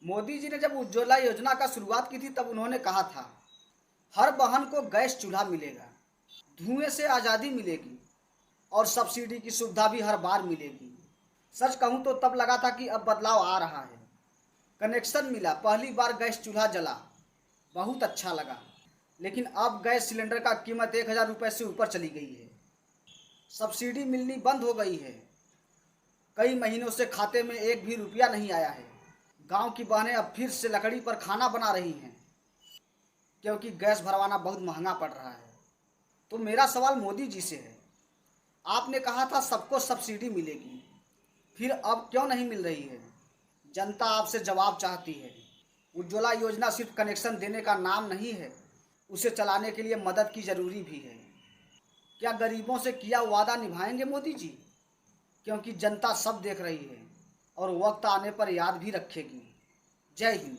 मोदी जी ने जब उज्ज्वला योजना का शुरुआत की थी तब उन्होंने कहा था हर बहन को गैस चूल्हा मिलेगा, धुएं से आज़ादी मिलेगी और सब्सिडी की सुविधा भी हर बार मिलेगी। सच कहूँ तो तब लगा था कि अब बदलाव आ रहा है। कनेक्शन मिला, पहली बार गैस चूल्हा जला, बहुत अच्छा लगा। लेकिन अब गैस सिलेंडर का कीमत 1,000 रुपये से ऊपर चली गई है। सब्सिडी मिलनी बंद हो गई है। कई महीनों से खाते में एक भी रुपया नहीं आया है। गांव की बहनें अब फिर से लकड़ी पर खाना बना रही हैं क्योंकि गैस भरवाना बहुत महंगा पड़ रहा है। तो मेरा सवाल मोदी जी से है, आपने कहा था सबको सब्सिडी मिलेगी, फिर अब क्यों नहीं मिल रही है? जनता आपसे जवाब चाहती है। उज्ज्वला योजना सिर्फ कनेक्शन देने का नाम नहीं है, उसे चलाने के लिए मदद की ज़रूरी भी है। क्या गरीबों से किया वादा निभाएंगे मोदी जी? क्योंकि जनता सब देख रही है और वक्त आने पर याद भी रखेगी। जय हिंद।